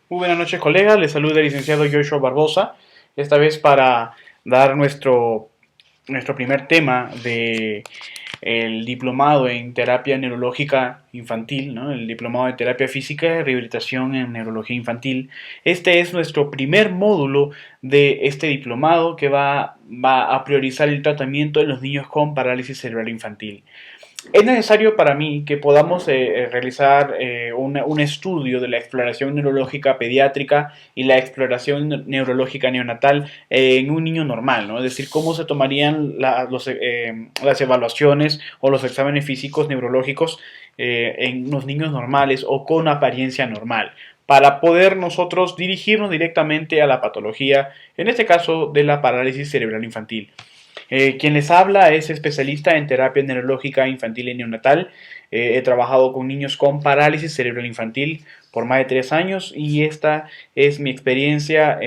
Muy buenas noches, colegas. Les saluda el licenciado Joshua Barbosa. Esta vez para dar nuestro primer tema de el diplomado en terapia neurológica infantil, ¿no? El diplomado de terapia física y rehabilitación en neurología infantil. Este es nuestro primer módulo de este diplomado que va a priorizar el tratamiento de los niños con parálisis cerebral infantil. Es necesario para mí que podamos realizar un estudio de la exploración neurológica pediátrica y la exploración neurológica neonatal en un niño normal, ¿no? Es decir, cómo se tomarían las evaluaciones o los exámenes físicos neurológicos en los niños normales o con apariencia normal, para poder nosotros dirigirnos directamente a la patología, en este caso de la parálisis cerebral infantil. Quien les habla es especialista en terapia neurológica infantil y neonatal. He trabajado con niños con parálisis cerebral infantil por más de 3 años y esta es mi experiencia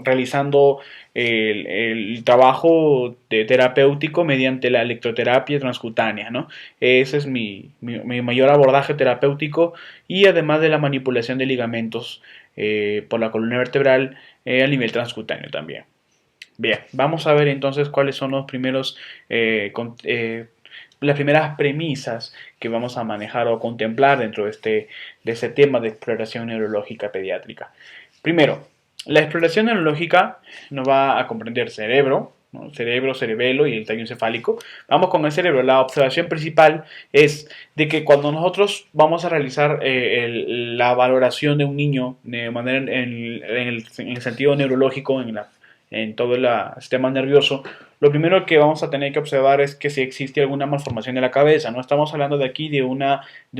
realizando el trabajo terapéutico mediante la electroterapia transcutánea, ¿no? Ese es mi mayor abordaje terapéutico y además de la manipulación de ligamentos por la columna vertebral a nivel transcutáneo también. Bien, vamos a ver entonces cuáles son las primeras premisas que vamos a manejar o contemplar dentro de este tema de exploración neurológica pediátrica. Primero, la exploración neurológica nos va a comprender cerebro, ¿no? Cerebro, cerebelo y el tallo encefálico. Vamos con el cerebro. La observación principal es de que cuando nosotros vamos a realizar la valoración de un niño de manera en el sentido neurológico, en todo el sistema nervioso, lo primero que vamos a tener que observar es que si existe alguna malformación de la cabeza. No estamos hablando de aquí de un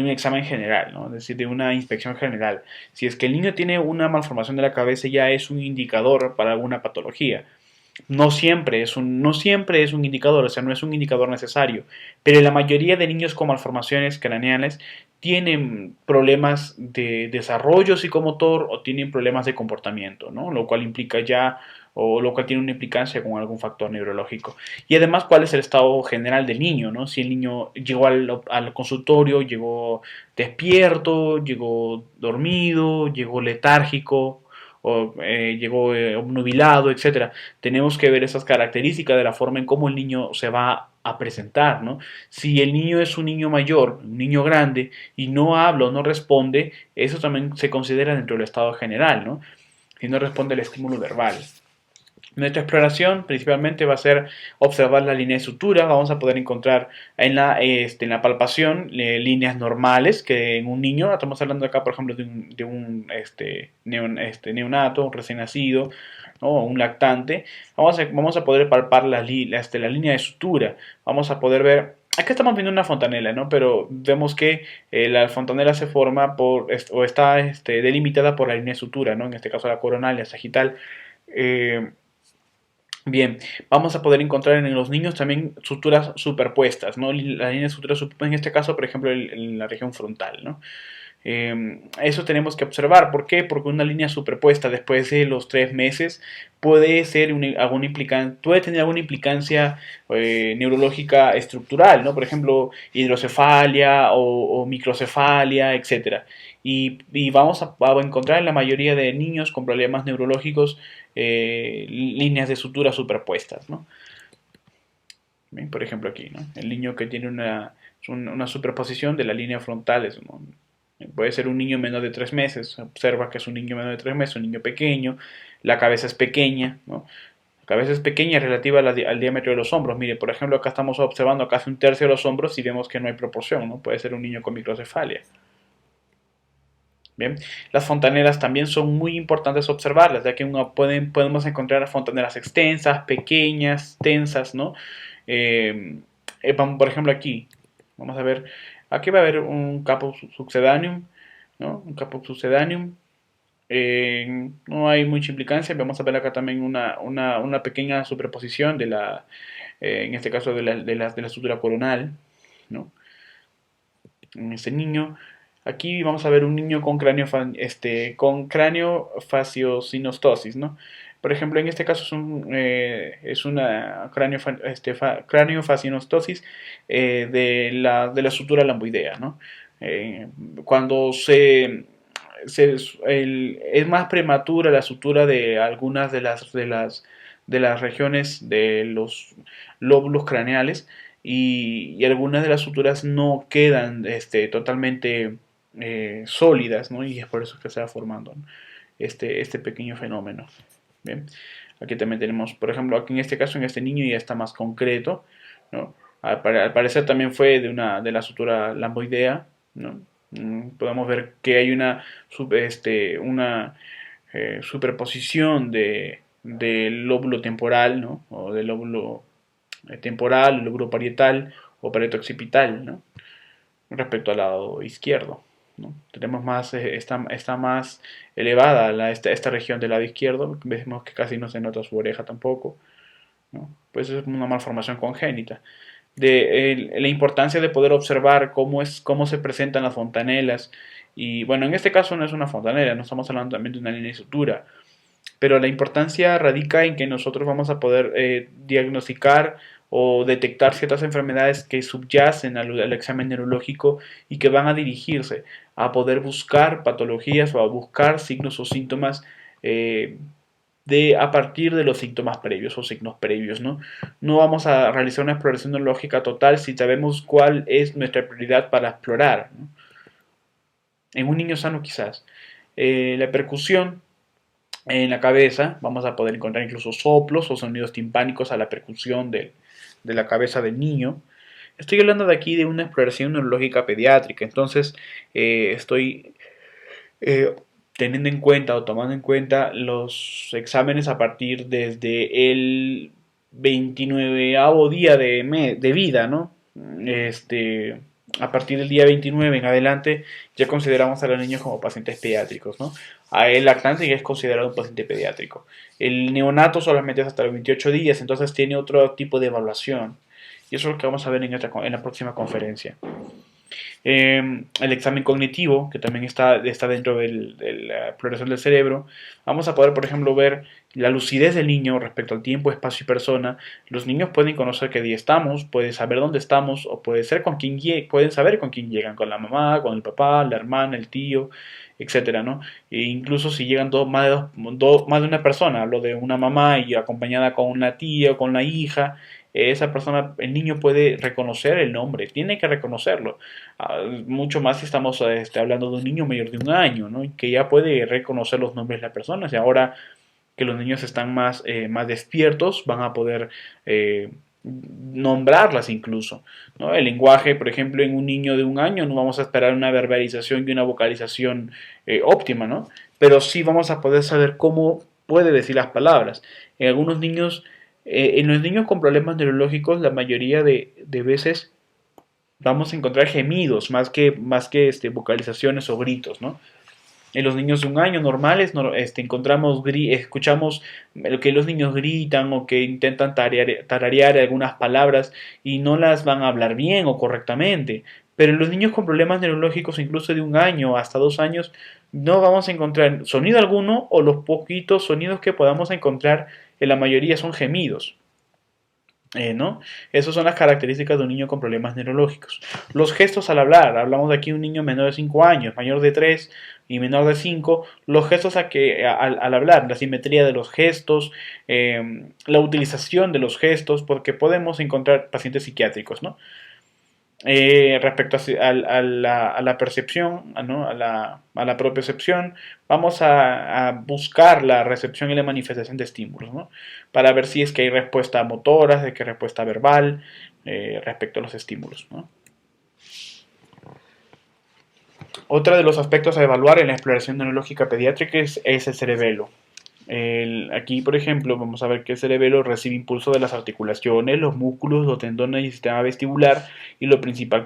examen general, ¿no? Es decir, de una inspección general. Si es que el niño tiene una malformación de la cabeza, ya es un indicador para alguna patología. No siempre es un indicador, o sea, no es un indicador necesario, pero la mayoría de niños con malformaciones craneales tienen problemas de desarrollo psicomotor o tienen problemas de comportamiento, ¿no? Lo cual implica ya o lo cual tiene una implicancia con algún factor neurológico. Y además, ¿cuál es el estado general del niño, ¿no? Si el niño llegó al consultorio, llegó despierto, llegó dormido, llegó letárgico, o llegó obnubilado, etcétera. Tenemos que ver esas características de la forma en cómo el niño se va a presentar, ¿no? Si el niño es un niño mayor, un niño grande, y no habla o no responde, eso también se considera dentro del estado general, ¿no? Si no responde al estímulo verbal. Nuestra exploración principalmente va a ser observar la línea de sutura. Vamos a poder encontrar en la palpación líneas normales que en un niño, estamos hablando acá por ejemplo neonato, un recién nacido, ¿no? Un lactante. Vamos a poder palpar la línea de sutura. Vamos a poder ver. Acá estamos viendo una fontanela, ¿no? Pero vemos que la fontanela se forma o está delimitada por la línea de sutura, ¿no? En este caso la coronal y la sagital. Eh, Bien, vamos a poder encontrar en los niños también suturas superpuestas, ¿no? La línea de sutura superpuesta, en este caso, por ejemplo, en la región frontal, ¿no? Eso tenemos que observar. ¿Por qué? Porque una línea superpuesta después de los 3 meses puede tener alguna implicancia neurológica estructural, ¿no? Por ejemplo, hidrocefalia o microcefalia, etcétera. Y vamos a encontrar en la mayoría de niños con problemas neurológicos líneas de sutura superpuestas, ¿no? Bien, por ejemplo aquí, ¿no? El niño que tiene una superposición de la línea frontal, ¿no? Puede ser un niño menor de 3 meses, observa que es un niño menor de 3 meses, un niño pequeño, la cabeza es pequeña, ¿no? La cabeza es pequeña relativa al diámetro de los hombros. Mire, por ejemplo, acá estamos observando casi un tercio de los hombros y vemos que no hay proporción, ¿no? Puede ser un niño con microcefalia. Bien, las fontanelas también son muy importantes observarlas, ya que podemos encontrar fontanelas extensas, pequeñas, tensas, ¿no? Eh, por ejemplo, aquí, vamos a ver, aquí va a haber un caput succedaneum, ¿no? Un caput succedaneum. No hay mucha implicancia, vamos a ver acá también una pequeña superposición en este caso de la estructura coronal, ¿no? En este niño. Aquí vamos a ver un niño con cráneo faciosinostosis, ¿no? Por ejemplo, en este caso es una cráneo fascianostosis de la sutura lamboidea, ¿no? Eh, cuando se es más prematura la sutura de algunas de las regiones de los lóbulos craneales y algunas de las suturas no quedan totalmente sólidas, ¿no? Y es por eso que se va formando, ¿no? este pequeño fenómeno. Bien, aquí también tenemos, por ejemplo, aquí en este caso, en este niño ya está más concreto, ¿no? Al parecer también fue de la sutura lamboidea, ¿no? Podemos ver que hay una superposición del lóbulo temporal, ¿no? O del lóbulo temporal, el lóbulo parietal o parieto occipital, ¿no? Respecto al lado izquierdo, ¿no? Tenemos más, está más elevada esta región del lado izquierdo, vemos que casi no se nota su oreja tampoco, ¿no? Pues es una malformación congénita. La importancia de poder observar cómo se presentan las fontanelas, y bueno, en este caso no es una fontanela, no estamos hablando también de una línea de sutura, pero la importancia radica en que nosotros vamos a poder diagnosticar o detectar ciertas enfermedades que subyacen al examen neurológico y que van a dirigirse a poder buscar patologías o a buscar signos o síntomas eh, a partir de los síntomas previos o signos previos, ¿no? No vamos a realizar una exploración neurológica total si sabemos cuál es nuestra prioridad para explorar, ¿no? En un niño sano quizás. La percusión en la cabeza, vamos a poder encontrar incluso soplos o sonidos timpánicos a la percusión de la cabeza del niño. Estoy hablando de aquí de una exploración neurológica pediátrica, entonces estoy eh, teniendo en cuenta o tomando en cuenta los exámenes a partir desde el 29º día de vida, ¿no? Este, a partir del día 29 en adelante ya consideramos a los niños como pacientes pediátricos, ¿no? A el lactante ya es considerado un paciente pediátrico. El neonato solamente es hasta los 28 días, entonces tiene otro tipo de evaluación. Y eso es lo que vamos a ver en la próxima conferencia. El examen cognitivo, que también está dentro de la exploración del cerebro. Vamos a poder, por ejemplo, ver la lucidez del niño respecto al tiempo, espacio y persona. Los niños pueden conocer qué día estamos, pueden saber dónde estamos, o pueden saber con quién llegan, con la mamá, con el papá, la hermana, el tío, etcétera, ¿no? E incluso si llegan más de una persona, hablo de una mamá y acompañada con una tía o con la hija, esa persona, el niño puede reconocer el nombre, tiene que reconocerlo. Mucho más si estamos hablando de un niño mayor de 1 año, ¿no? Que ya puede reconocer los nombres de las personas. Y ahora que los niños están más despiertos, van a poder nombrarlas incluso, ¿no? El lenguaje, por ejemplo, en un niño de 1 año no vamos a esperar una verbalización y una vocalización óptima, ¿no? Pero sí vamos a poder saber cómo puede decir las palabras. En algunos niños, en los niños con problemas neurológicos, la mayoría de veces vamos a encontrar gemidos más que vocalizaciones o gritos, ¿no? En los niños de 1 año normales escuchamos lo que los niños gritan o que intentan tararear algunas palabras y no las van a hablar bien o correctamente. Pero en los niños con problemas neurológicos, incluso de 1 año hasta 2 años, no vamos a encontrar sonido alguno o los poquitos sonidos que podamos encontrar en la mayoría son gemidos. ¿No? Esas son las características de un niño con problemas neurológicos. Los gestos al hablar, hablamos de aquí de un niño menor de 5 años, mayor de 3 y menor de 5, los gestos al hablar, la simetría de los gestos, la utilización de los gestos, porque podemos encontrar pacientes psiquiátricos, ¿no? Respecto a la percepción, ¿no? a la propiocepción, vamos a buscar la recepción y la manifestación de estímulos, ¿no? Para ver si es que hay respuesta motora, si que hay respuesta verbal respecto a los estímulos, ¿no? Otro de los aspectos a evaluar en la exploración neurológica pediátrica es el cerebelo. Aquí, por ejemplo, vamos a ver que el cerebelo recibe impulso de las articulaciones, los músculos, los tendones y el sistema vestibular, y lo principal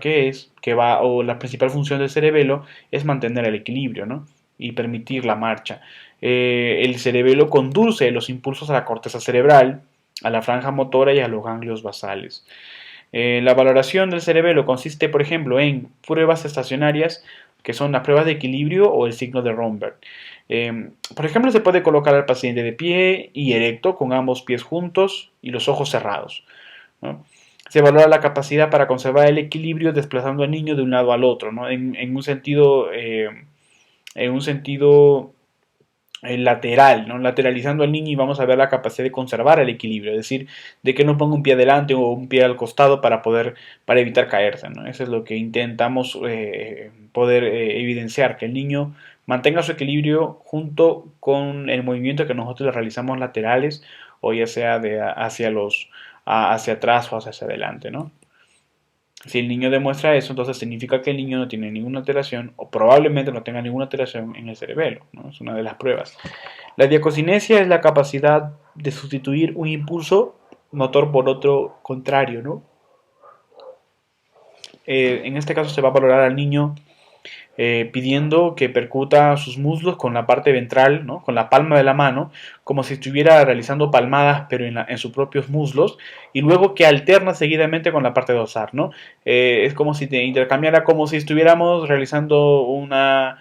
o la principal función del cerebelo es mantener el equilibrio, ¿no? Y permitir la marcha. El cerebelo conduce los impulsos a la corteza cerebral, a la franja motora y a los ganglios basales. La valoración del cerebelo consiste, por ejemplo, en pruebas estacionarias, que son las pruebas de equilibrio o el signo de Romberg. Por ejemplo, se puede colocar al paciente de pie y erecto con ambos pies juntos y los ojos cerrados, ¿no? Se valora la capacidad para conservar el equilibrio desplazando al niño de un lado al otro, ¿no? En un sentido en un sentido lateral, ¿no? Lateralizando al niño y vamos a ver la capacidad de conservar el equilibrio, es decir, de que no ponga un pie adelante o un pie al costado para evitar caerse, ¿no? Eso es lo que intentamos poder evidenciar, que el niño mantenga su equilibrio junto con el movimiento que nosotros le realizamos laterales o ya sea hacia atrás o hacia adelante, ¿no? Si el niño demuestra eso, entonces significa que el niño no tiene ninguna alteración o probablemente no tenga ninguna alteración en el cerebelo, ¿no? Es una de las pruebas. La diacocinesia es la capacidad de sustituir un impulso motor por otro contrario, ¿no? En este caso se va a valorar al niño pidiendo que percuta sus muslos con la parte ventral, ¿no? Con la palma de la mano, como si estuviera realizando palmadas, pero en sus propios muslos, y luego que alterna seguidamente con la parte dorsal, ¿no? Es como si te intercambiara, como si estuviéramos realizando una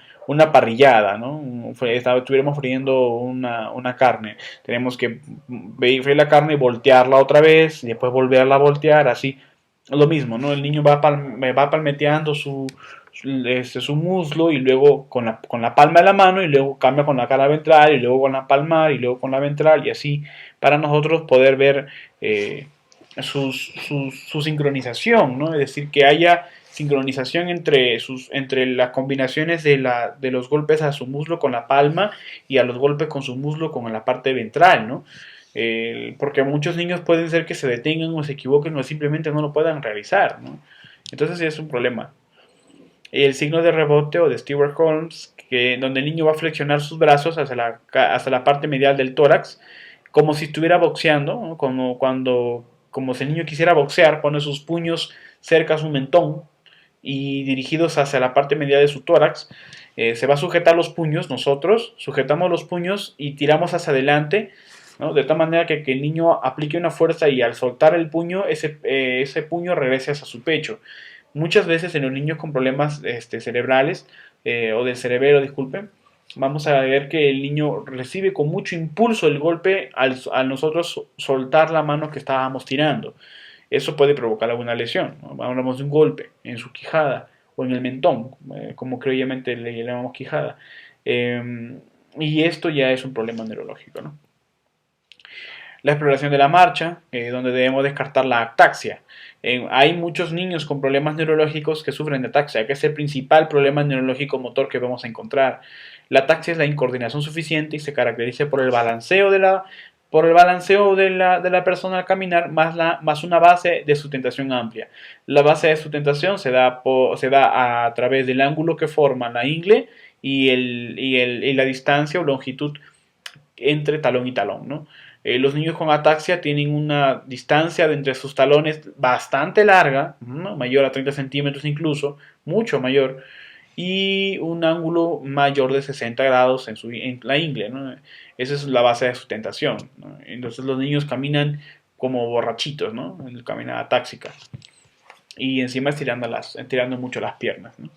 parrillada, ¿no? Estuviéramos friendo una carne. Tenemos que freír la carne y voltearla otra vez, y después volverla a voltear, así. Lo mismo, ¿no? El niño va palmeteando su muslo y luego con la palma de la mano y luego cambia con la cara ventral y luego con la palmar y luego con la ventral y así para nosotros poder ver su sincronización, ¿no? Es decir, que haya sincronización entre las combinaciones de los golpes a su muslo con la palma y a los golpes con su muslo con la parte ventral, ¿no? Porque muchos niños pueden ser que se detengan o se equivoquen o simplemente no lo puedan realizar, ¿no? Entonces sí es un problema. El signo de rebote o de Stewart Holmes, donde el niño va a flexionar sus brazos hasta la parte medial del tórax, como si estuviera boxeando, ¿no? Como si el niño quisiera boxear, pone sus puños cerca a su mentón y dirigidos hacia la parte medial de su tórax. Se va a sujetar los puños, nosotros sujetamos los puños y tiramos hacia adelante, ¿no? De tal manera que el niño aplique una fuerza y al soltar el puño, ese puño regrese hacia su pecho. Muchas veces en los niños con problemas cerebrales o del cerebelo, disculpen, vamos a ver que el niño recibe con mucho impulso el golpe al nosotros soltar la mano que estábamos tirando. Eso puede provocar alguna lesión, ¿no? Hablamos de un golpe en su quijada o en el mentón, como criolmente le llamamos quijada. Y esto ya es un problema neurológico, ¿no? La exploración de la marcha, donde debemos descartar la ataxia. Hay muchos niños con problemas neurológicos que sufren de ataxia, que es el principal problema neurológico motor que vamos a encontrar. La ataxia es la incoordinación suficiente y se caracteriza por el balanceo de la persona al caminar más una base de sustentación amplia. La base de sustentación se da a través del ángulo que forma la ingle y la distancia o longitud entre talón y talón, ¿no? Los niños con ataxia tienen una distancia de entre sus talones bastante larga, ¿no? Mayor a 30 centímetros incluso, mucho mayor, y un ángulo mayor de 60 grados en la ingle, ¿no? Esa es la base de sustentación, ¿no? Entonces los niños caminan como borrachitos, ¿no? En la caminada atáxica. Y encima estirando mucho las piernas, ¿no?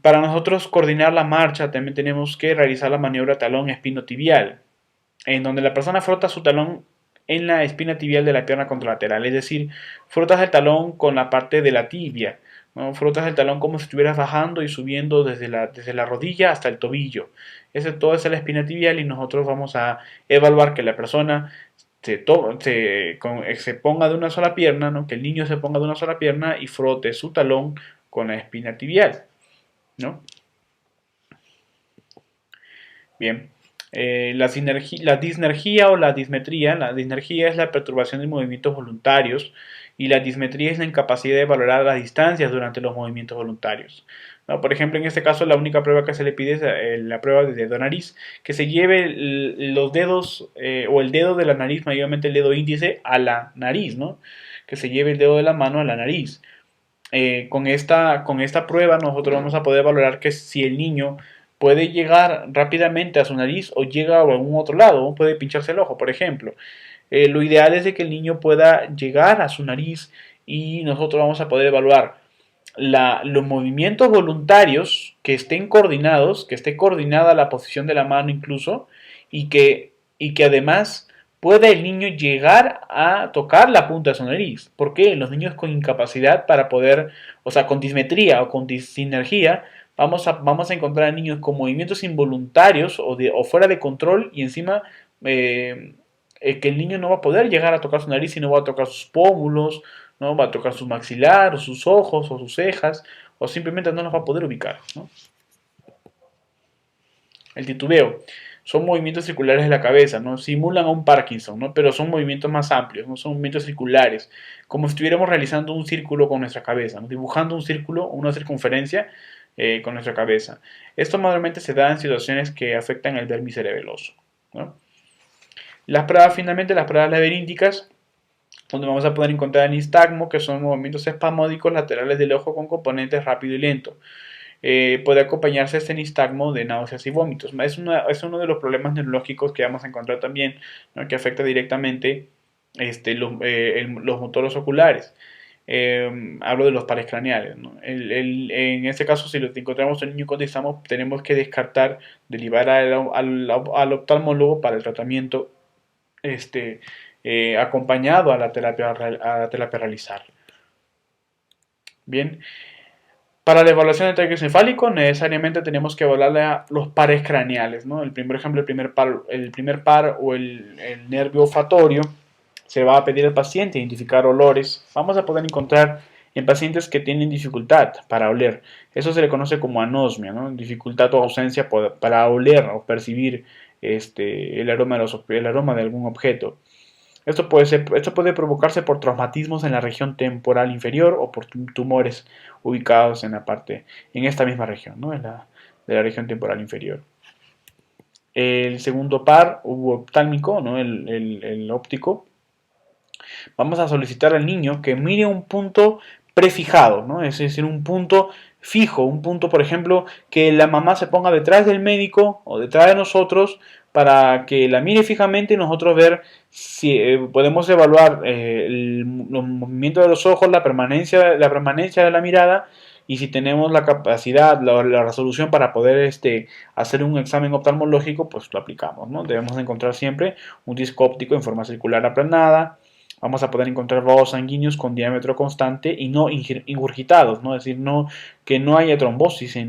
Para nosotros coordinar la marcha también tenemos que realizar la maniobra talón espino tibial, en donde la persona frota su talón en la espina tibial de la pierna contralateral, es decir, frotas el talón con la parte de la tibia, ¿no? Frotas el talón como si estuvieras bajando y subiendo desde la rodilla hasta el tobillo. Todo es la espina tibial y nosotros vamos a evaluar que la persona se ponga de una sola pierna, ¿no? Que el niño se ponga de una sola pierna y frote su talón con la espina tibial, ¿no? Bien. La disnergia o la dismetría. La disnergia es la perturbación de movimientos voluntarios y la dismetría es la incapacidad de valorar las distancias durante los movimientos voluntarios, ¿no? Por ejemplo, en este caso la única prueba que se le pide es la prueba de dedo nariz, que se lleve los dedos o el dedo de la nariz, mayormente el dedo índice, a la nariz, ¿no? Que se lleve el dedo de la mano a la nariz. Con esta prueba nosotros vamos a poder valorar que si el niño puede llegar rápidamente a su nariz o llega a algún otro lado, o puede pincharse el ojo, por ejemplo. Lo ideal es de que el niño pueda llegar a su nariz y nosotros vamos a poder evaluar los movimientos voluntarios que estén coordinados, que esté coordinada la posición de la mano incluso, y que además pueda el niño llegar a tocar la punta de su nariz. ¿Por qué? Los niños con incapacidad para poder, o sea, con dismetría o con sinergia, vamos a encontrar niños con movimientos involuntarios o fuera de control y encima que el niño no va a poder llegar a tocar su nariz, sino va a tocar sus pómulos, no va a tocar su maxilar, o sus ojos, o sus cejas, o simplemente no los va a poder ubicar, ¿no? El titubeo son movimientos circulares de la cabeza, ¿no? Simulan a un Parkinson, ¿no? Pero son movimientos más amplios, ¿no? Son movimientos circulares, como si estuviéramos realizando un círculo con nuestra cabeza, ¿no? Dibujando un círculo o una circunferencia con nuestra cabeza. Esto normalmente se da en situaciones que afectan el dermis cerebeloso, ¿no? Finalmente, las pruebas laberínticas, donde vamos a poder encontrar el nistagmo, que son movimientos espasmódicos laterales del ojo con componentes rápido y lento. Puede acompañarse este nistagmo de náuseas y vómitos. Es uno de los problemas neurológicos que vamos a encontrar también, ¿no? Que afecta directamente los motores oculares. Hablo de los pares craneales, ¿no? En este caso, si encontramos un niño con nistagmo, tenemos que descartar, derivar al oftalmólogo para el tratamiento acompañado a la terapia a realizar. Bien, para la evaluación del tráqueo encefálico necesariamente tenemos que evaluar los pares craneales, ¿no? Por ejemplo, el primer par o el nervio olfatorio, se va a pedir al paciente identificar olores. Vamos a poder encontrar en pacientes que tienen dificultad para oler. Eso se le conoce como anosmia, ¿no? Dificultad o ausencia para oler o percibir el aroma de algún objeto. Esto puede provocarse por traumatismos en la región temporal inferior o por tumores ubicados en esta misma región, ¿no? De la región temporal inferior. El segundo par oftálmico, ¿no? El óptico, vamos a solicitar al niño que mire un punto prefijado, ¿no? Es decir, un punto fijo, un punto, por ejemplo, que la mamá se ponga detrás del médico o detrás de nosotros para que la mire fijamente y nosotros ver si podemos evaluar los movimientos de los ojos, la permanencia de la mirada y si tenemos la capacidad, la resolución para poder hacer un examen oftalmológico, pues lo aplicamos, ¿no? Debemos encontrar siempre un disco óptico en forma circular aplanada. Vamos a poder encontrar vasos sanguíneos con diámetro constante y no ingurgitados, ¿no? Es decir, que no haya trombosis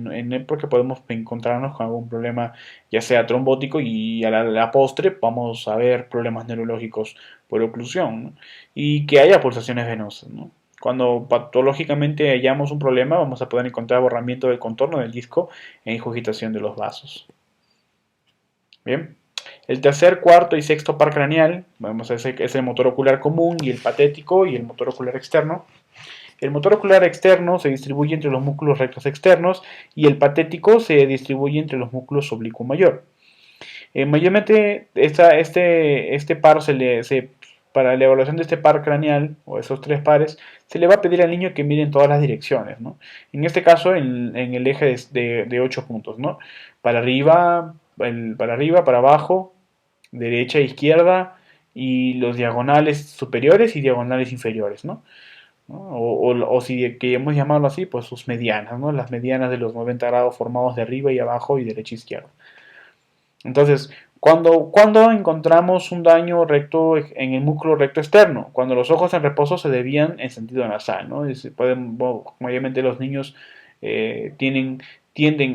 porque podemos encontrarnos con algún problema, ya sea trombótico, y a la postre vamos a ver problemas neurológicos por oclusión, ¿no? Y que haya pulsaciones venosas, ¿no? Cuando patológicamente hallamos un problema, vamos a poder encontrar borramiento del contorno del disco e ingurgitación de los vasos. Bien. El tercer, cuarto y sexto par craneal, vamos a decir, es el motor ocular común y el patético y el motor ocular externo. El motor ocular externo se distribuye entre los músculos rectos externos y el patético se distribuye entre los músculos oblicuo mayor. Mayormente este par para la evaluación de este par craneal o esos tres pares se le va a pedir al niño que mire en todas las direcciones, ¿no? En este caso en el eje de 8 puntos, ¿no? Para arriba, para abajo, derecha e izquierda y los diagonales superiores y diagonales inferiores, ¿no? O si queremos llamarlo así, pues sus medianas, ¿no? Las medianas de los 90 grados formados de arriba y abajo y derecha e izquierda. Entonces, cuando encontramos un daño recto en el músculo recto externo, cuando los ojos en reposo se desvían en sentido nasal, ¿no? Mayormente los niños tienden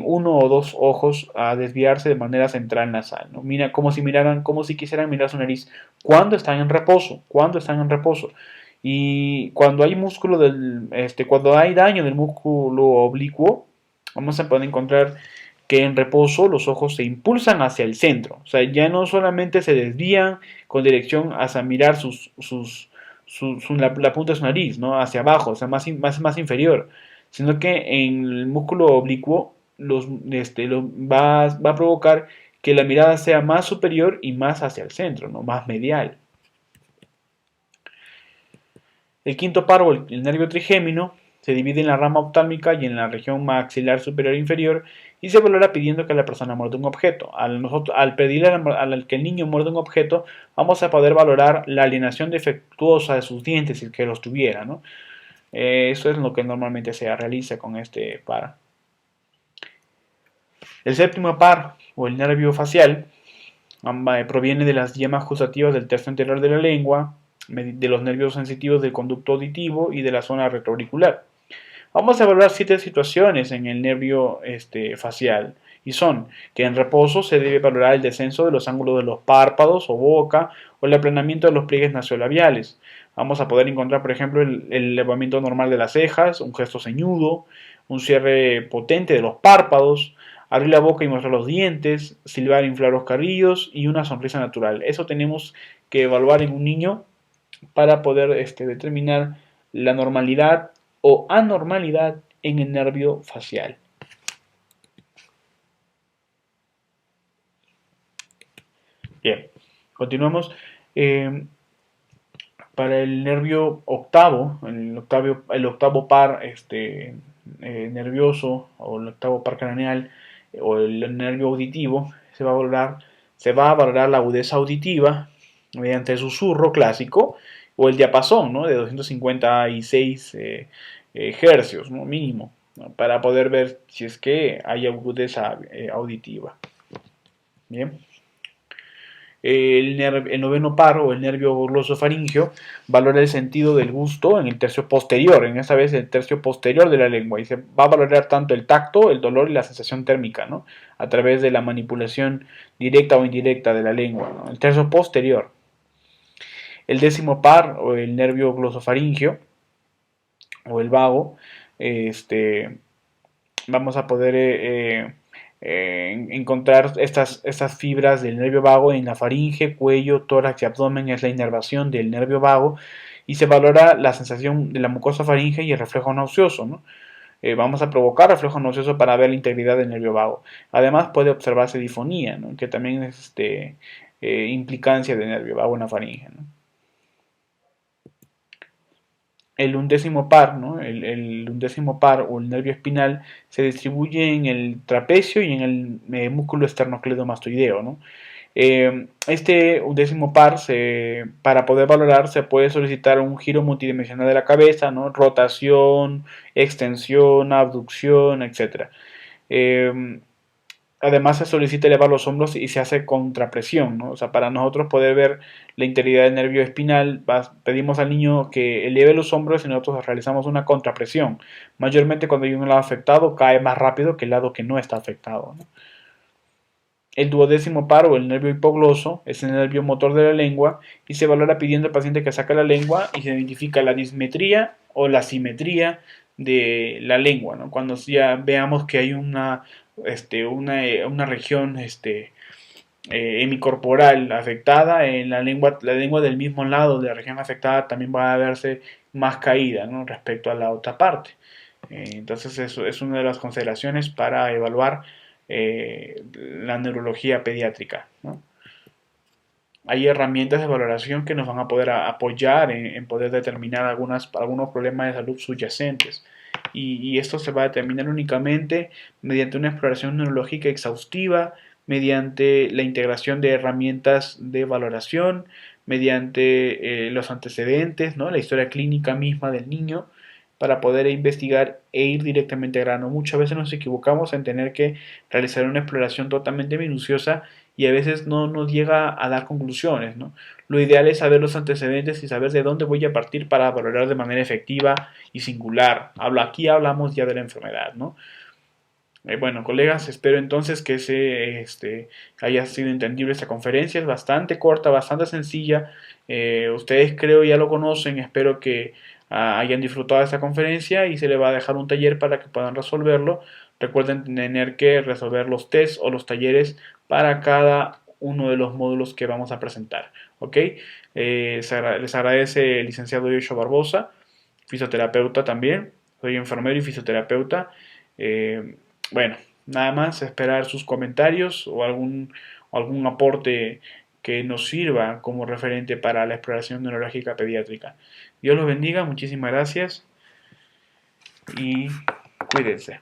uno o dos ojos a desviarse de manera central nasal, ¿no? Mira, como si quisieran mirar su nariz cuando están en reposo, Y cuando hay cuando hay daño del músculo oblicuo, vamos a poder encontrar que en reposo los ojos se impulsan hacia el centro. O sea, ya no solamente se desvían con dirección hacia mirar la punta de su nariz, ¿no? Hacia abajo, o sea, más inferior, sino que en el músculo oblicuo va a provocar que la mirada sea más superior y más hacia el centro, ¿no? Más medial. El quinto par o el nervio trigémino se divide en la rama oftálmica y en la región maxilar superior e inferior y se valora pidiendo que la persona muerda un objeto. Al pedirle al que el niño muerda un objeto, vamos a poder valorar la alineación defectuosa de sus dientes, si el que los tuviera, ¿no? Eso es lo que normalmente se realiza con este par. El séptimo par o el nervio facial proviene de las yemas gustativas del tercio anterior de la lengua, de los nervios sensitivos del conducto auditivo y de la zona retroauricular. Vamos a evaluar 7 situaciones en el nervio facial. Y son que en reposo se debe valorar el descenso de los ángulos de los párpados o boca o el aplanamiento de los pliegues nasolabiales. Vamos a poder encontrar, por ejemplo, el elevamiento normal de las cejas, un gesto ceñudo, un cierre potente de los párpados, abrir la boca y mostrar los dientes, silbar e inflar los carrillos y una sonrisa natural. Eso tenemos que evaluar en un niño para poder determinar la normalidad o anormalidad en el nervio facial. Bien, continuamos. Para el nervio octavo, el octavo par nervioso o el octavo par craneal o el nervio auditivo, se va a valorar la agudeza auditiva mediante el susurro clásico o el diapasón, ¿no?, de 256 hercios, ¿no?, mínimo, ¿no?, para poder ver si es que hay agudeza auditiva. Bien. El noveno par o el nervio glosofaringeo valora el sentido del gusto en el tercio posterior, en esta vez el tercio posterior de la lengua, y se va a valorar tanto el tacto, el dolor y la sensación térmica, ¿no?, a través de la manipulación directa o indirecta de la lengua, ¿no?, el tercio posterior. El décimo par o el nervio glosofaringeo o el vago, vamos a poder encontrar estas fibras del nervio vago en la faringe, cuello, tórax y abdomen. Es la inervación del nervio vago y se valora la sensación de la mucosa faringe y el reflejo nauseoso, ¿no? Vamos a provocar reflejo nauseoso para ver la integridad del nervio vago. Además puede observarse difonía, ¿no?, que también es implicancia del nervio vago en la faringe, ¿no? El undécimo par, ¿no?, el undécimo par o el nervio espinal se distribuye en el trapecio y en el músculo esternocleidomastoideo, ¿no? Este undécimo par, para poder valorar, se puede solicitar un giro multidimensional de la cabeza, ¿no?, rotación, extensión, abducción, etc. Además se solicita elevar los hombros y se hace contrapresión, ¿no? O sea, para nosotros poder ver la integridad del nervio espinal, pedimos al niño que eleve los hombros y nosotros realizamos una contrapresión. Mayormente cuando hay un lado afectado cae más rápido que el lado que no está afectado, ¿no? El duodécimo par o el nervio hipogloso es el nervio motor de la lengua y se valora pidiendo al paciente que saque la lengua y se identifica la dismetría o la simetría de la lengua, ¿no? Cuando ya veamos que hay una región hemicorporal afectada, en la lengua del mismo lado de la región afectada también va a verse más caída, ¿no?, respecto a la otra parte. Entonces eso es una de las consideraciones para evaluar la neurología pediátrica, ¿no? Hay herramientas de valoración que nos van a poder apoyar en poder determinar algunos problemas de salud subyacentes. Y esto se va a determinar únicamente mediante una exploración neurológica exhaustiva, mediante la integración de herramientas de valoración, mediante los antecedentes, ¿no?, la historia clínica misma del niño, para poder investigar e ir directamente al grano. Muchas veces nos equivocamos en tener que realizar una exploración totalmente minuciosa y a veces no nos llega a dar conclusiones, ¿no? Lo ideal es saber los antecedentes y saber de dónde voy a partir para valorar de manera efectiva y singular. Aquí hablamos ya de la enfermedad, ¿no? Bueno, colegas, espero entonces que haya sido entendible esta conferencia. Es bastante corta, bastante sencilla. Ustedes creo ya lo conocen. Espero que hayan disfrutado de esta conferencia y se les va a dejar un taller para que puedan resolverlo. Recuerden tener que resolver los tests o los talleres para cada uno de los módulos que vamos a presentar. ¿Ok? Les agradece el licenciado Yoshua Barbosa, fisioterapeuta también. Soy enfermero y fisioterapeuta. Bueno, nada más, esperar sus comentarios o algún aporte que nos sirva como referente para la exploración neurológica pediátrica. Dios los bendiga, muchísimas gracias y cuídense.